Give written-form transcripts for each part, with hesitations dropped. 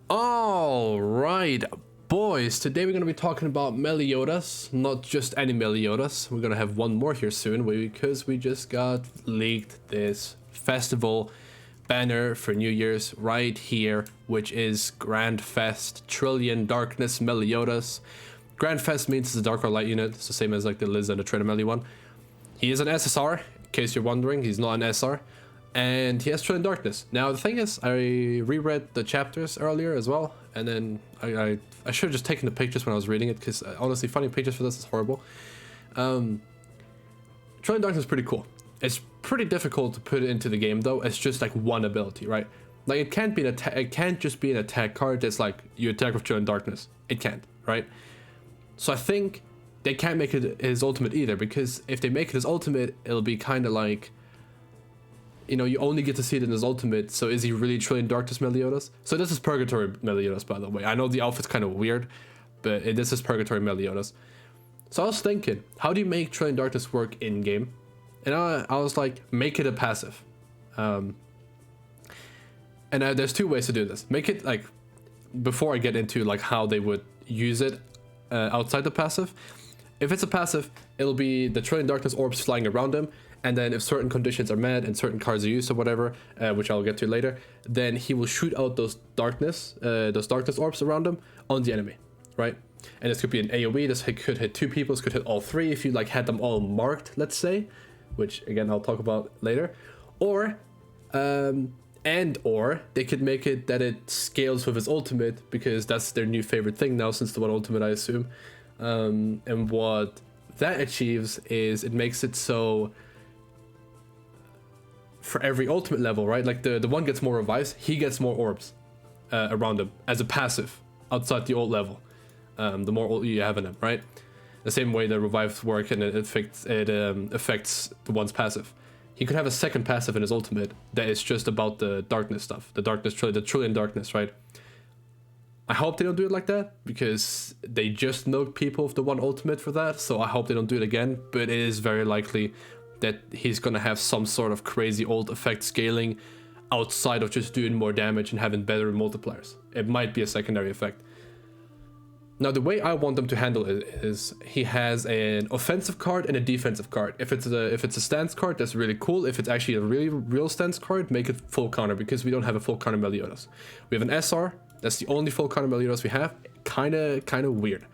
All right, boys, today we're going to be talking about Meliodas, not just any Meliodas. We're going to have one more here soon because we just got leaked this festival banner for New Year's right here, which is Grand Fest Trillion Darkness Meliodas. Grand Fest means it's a Dark or Light unit. It's the same as like the Liz and the Trinameli one. He is an SSR, in case you're wondering. He's not an SR. And he has Trillion Darkness. Now, the thing is, I reread the chapters earlier as well. And then I should have just taken the pictures when I was reading it, because honestly, finding pictures for this is horrible. Trillion Darkness is pretty cool. It's pretty difficult to put it into the game, though. It's just like one ability, right? Like, it can't be an attack. It can't just be an attack card that's like you attack with Trillion Darkness. It can't, right? So I think they can't make it his ultimate either, because if they make it his ultimate, it'll be kind of like, you know, you only get to see it in his ultimate. So is he really Trillion Darkness Meliodas? So this is Purgatory Meliodas, by the way. I know the outfit's kind of weird, but this is Purgatory Meliodas. So I was thinking, how do you make Trillion Darkness work in game? And I was like, make it a passive. And there's two ways to do this. Make it like, before I get into like how they would use it outside the passive. If it's a passive, it'll be the Trillion Darkness orbs flying around him. And then if certain conditions are met and certain cards are used or whatever, which I'll get to later, then he will shoot out those darkness orbs around him on the enemy, right? And this could be an AoE. This could hit two people. This could hit all three if you like had them all marked, let's say, which again I'll talk about later. Or or they could make it that it scales with his ultimate, because that's their new favorite thing now since the one ultimate, I assume. And what that achieves is it makes it so for every ultimate level, right? Like the one gets more revives, he gets more orbs around him as a passive outside the old level. The more ult you have in him, right? The same way the revives work, and it affects the one's passive. He could have a second passive in his ultimate that is just about the darkness stuff, the Trillion Darkness, right? I hope they don't do it like that, because they just milk people with the one ultimate for that, so I hope they don't do it again, but it is very likely that he's gonna have some sort of crazy old effect scaling outside of just doing more damage and having better multipliers. It might be a secondary effect. Now, the way I want them to handle it is he has an offensive card and a defensive card. If it's a stance card, that's really cool. If it's actually a really real stance card, make it full counter, because we don't have a full counter Meliodas. We have an SR. That's the only full counter Meliodas we have. Kind of weird.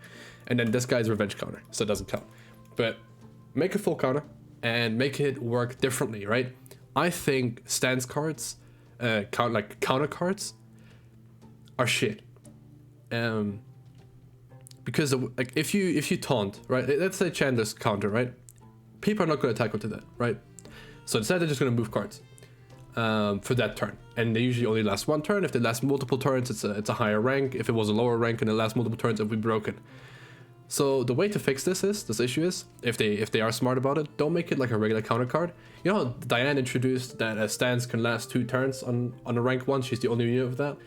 And then this guy's revenge counter, so it doesn't count. But make a full counter and make it work differently, right? I think stance cards, counter cards, are shit. Because like if you taunt, right? Let's say Chandler's counter, right? People are not going to attack onto that, right? So instead they're just going to move cards for that turn, and they usually only last one turn. If they last multiple turns, it's a higher rank. If it was a lower rank and it lasts multiple turns, it would be broken. So the way to fix this issue is, if they are smart about it, don't make it like a regular counter card. You know how Diane introduced that a stance can last 2 turns on a rank 1? She's the only unit of that.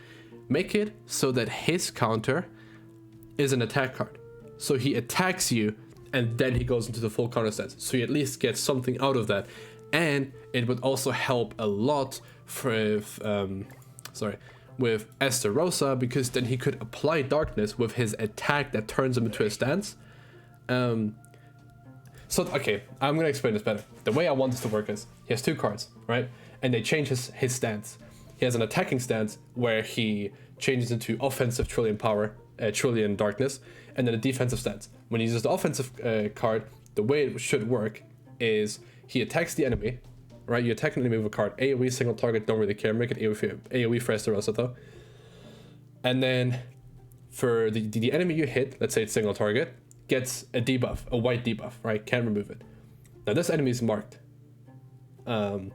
Make it so that his counter is an attack card. So he attacks you and then he goes into the full counter stance. So you at least get something out of that. And it would also help a lot with Esterosa, because then he could apply darkness with his attack that turns him into a stance. Okay, I'm gonna explain this better. The way I want this to work is, he has 2 cards, right? And they change his stance. He has an attacking stance where he changes into offensive Trillion Darkness, and then a defensive stance. When he uses the offensive card, the way it should work is he attacks the enemy, right? You attack an enemy with a card. AoE, single target, don't really care. Make it AoE for Esterosa though. And then for the enemy you hit, let's say it's single target, gets a debuff, a white debuff, right? Can't remove it. Now this enemy is marked. And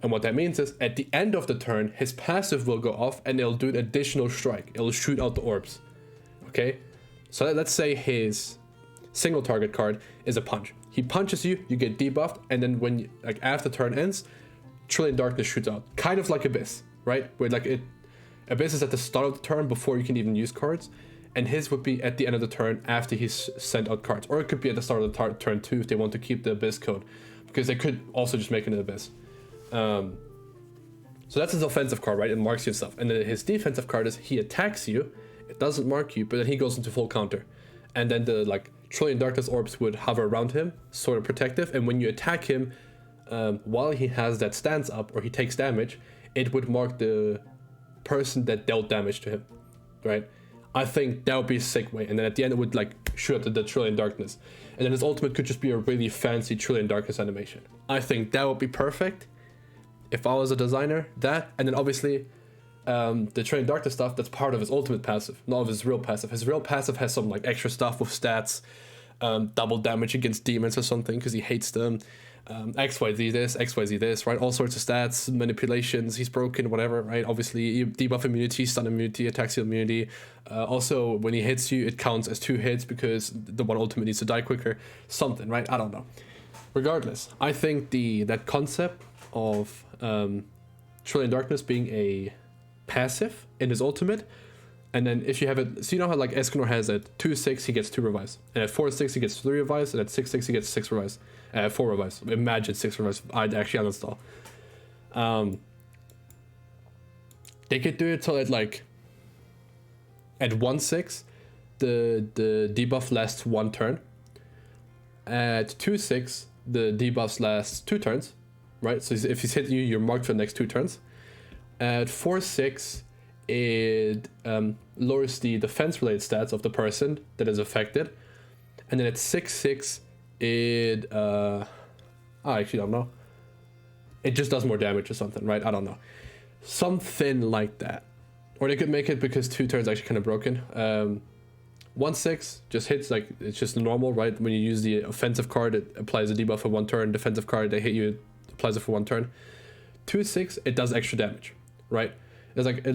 what that means is, at the end of the turn, his passive will go off and it'll do an additional strike. It'll shoot out the orbs. Okay? So let's say his single target card is a punch. He punches you, you get debuffed, and then when after turn ends, Trillion Darkness shoots out. Kind of like Abyss, right? Where Abyss is at the start of the turn before you can even use cards, and his would be at the end of the turn after he's sent out cards. Or it could be at the start of the turn too, if they want to keep the Abyss code, because they could also just make it an Abyss. So So that's his offensive card, right? It marks you and stuff. And then his defensive card is he attacks you, it doesn't mark you, but then he goes into full counter. And then the like Trillion Darkness Orbs would hover around him, sort of protective. And when you attack him, while he has that stance up or he takes damage, it would mark the person that dealt damage to him, right? I think that would be a sick way. And then at the end, it would like shoot at the Trillion Darkness. And then his ultimate could just be a really fancy Trillion Darkness animation. I think that would be perfect if I was a designer. That, and then obviously the Trillion Darkness stuff, that's part of his ultimate passive, not of his real passive. His real passive has some like extra stuff with stats, double damage against demons or something because he hates them. XYZ this, XYZ this, right? All sorts of stats, manipulations, he's broken, whatever, right? Obviously, debuff immunity, stun immunity, attack seal immunity. Also, when he hits you, it counts as 2 hits because the one ultimate needs to die quicker. Something, right? I don't know. Regardless, I think that concept of Trillion Darkness being a passive in his ultimate, and then if you have it, so you know how like Escanor has at 2/6 he gets 2 revives, and at 4/6 he gets 3 revives, and at 6/6 he gets 6 revives, 4 revives. Imagine 6 revives. I'd actually uninstall. They could do it till at like at 1/6 the debuff lasts 1 turn. At 2/6 the debuffs last 2 turns, right? So if he's hitting you, you're marked for the next 2 turns. At 4/6 it lowers the defense related stats of the person that is affected, and then at 6/6 it I actually don't know, it just does more damage or something, right? I don't know, something like that. Or they could make it because 2 turns actually kind of broken. 1/6 just hits like it's just normal, right? When you use the offensive card, it applies a debuff for 1 turn. Defensive card, they hit you, it applies it for 1 turn. 2/6 it does extra damage, right? It's like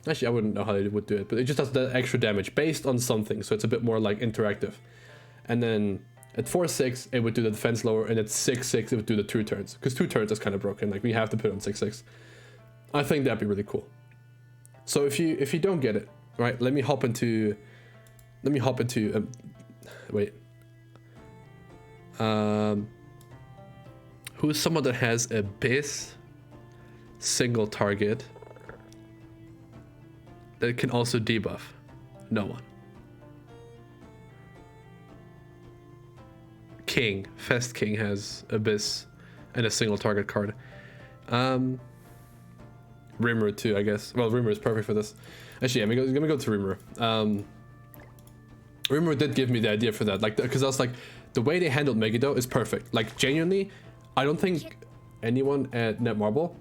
actually I wouldn't know how they would do it, but it just does that extra damage based on something, so it's a bit more like interactive. And then at 4/6 it would do the defense lower, and at 6/6 it would do the 2 turns, because 2 turns is kind of broken, like we have to put it on 6/6. I think that'd be really cool. So if you don't get it, right, let me hop into wait, who's someone that has a base single target that can also debuff? No one. King, Fest King has Abyss and a single target card. Rimmer too, I guess. Well, Rimmer is perfect for this. Actually, I'm gonna go to Rimmer. Rimmer did give me the idea for that, like, because I was like, the way they handled Megiddo is perfect. Like, genuinely, I don't think anyone at Netmarble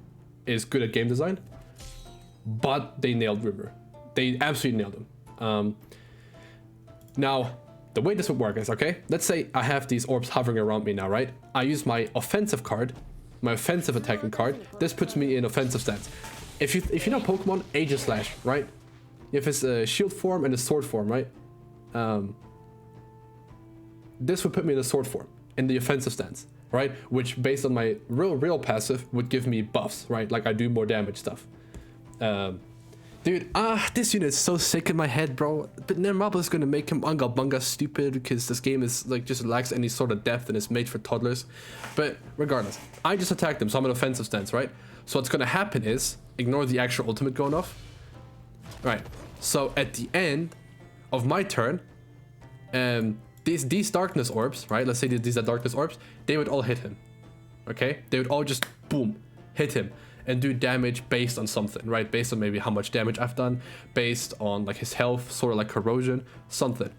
is good at game design, but they nailed Rimmer. They absolutely nailed him. Now, the way this would work is, okay, let's say I have these orbs hovering around me now, right? I use my offensive card, my offensive attacking card. This puts me in offensive stance. If you know Pokemon, Aegislash, right? If it's a shield form and a sword form, right? This would put me in a sword form, in the offensive stance, right? Which, based on my real passive, would give me buffs, right? Like I do more damage stuff. Dude, this unit is so sick in my head, bro. But Netmarble is gonna make him Unga Bunga stupid because this game is like just lacks any sort of depth and is made for toddlers. But regardless, I just attacked him, so I'm in offensive stance, right? So what's gonna happen is, ignore the actual ultimate going off. Right, so at the end of my turn, these darkness orbs, right? Let's say these are darkness orbs, they would all hit him. Okay? They would all just, boom, hit him and do damage based on something, right? Based on maybe how much damage I've done, based on like his health, sort of like corrosion, something.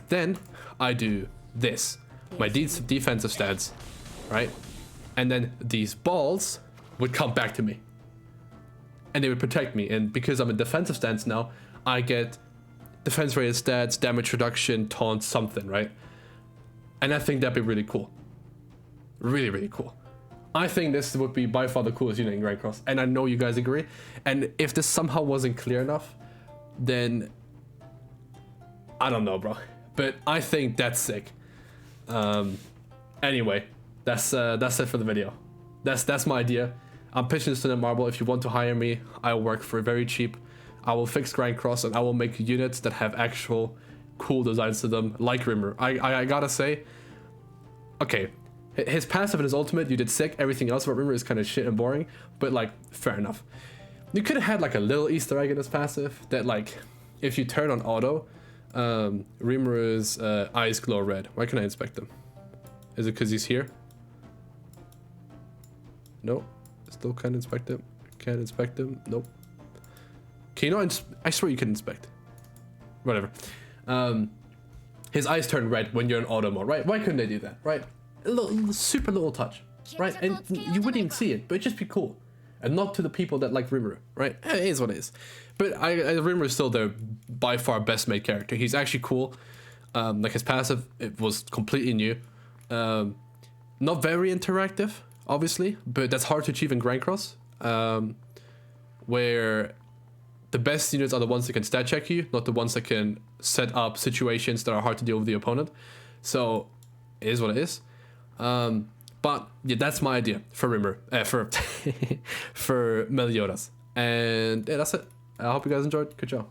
Then I do this, my defensive stance, right? And then these balls would come back to me. And they would protect me. And because I'm in defensive stance now, I get defense rated stats, damage reduction, taunt, something, right? And I think that'd be really cool. Really, really cool. I think this would be by far the coolest unit in Grand Cross. And I know you guys agree. And if this somehow wasn't clear enough, then I don't know, bro. But I think that's sick. Anyway, that's it for the video. That's my idea. I'm pitching this to Netmarble. If you want to hire me, I'll work for very cheap. I will fix Grand Cross and I will make units that have actual cool designs to them, like Rimmer. I gotta say, okay, His passive and his ultimate, you did sick. Everything else about Rimuru is kind of shit and boring, but like, fair enough. You could have had like a little Easter egg in his passive that like, if you turn on auto, Rimuru's eyes glow red. Why can't I inspect them? Is it because he's here? No, still can't inspect him. Can't inspect him. Nope. Can you not? I swear you can inspect. Whatever. His eyes turn red when you're in auto mode, right? Why couldn't they do that, right? A little super little touch, right? And you wouldn't even see it, but it'd just be cool. And not to the people that like Rimuru, right? It is what it is. But Rimuru is still the by far best made character. He's actually cool. Like his passive, it was completely new. Not very interactive, obviously, but that's hard to achieve in Grand Cross. Where the best units are the ones that can stat check you, not the ones that can set up situations that are hard to deal with the opponent. So it is what it is. But yeah, that's my idea for Rimuru, for Meliodas. And yeah, that's it. I hope you guys enjoyed. Good job.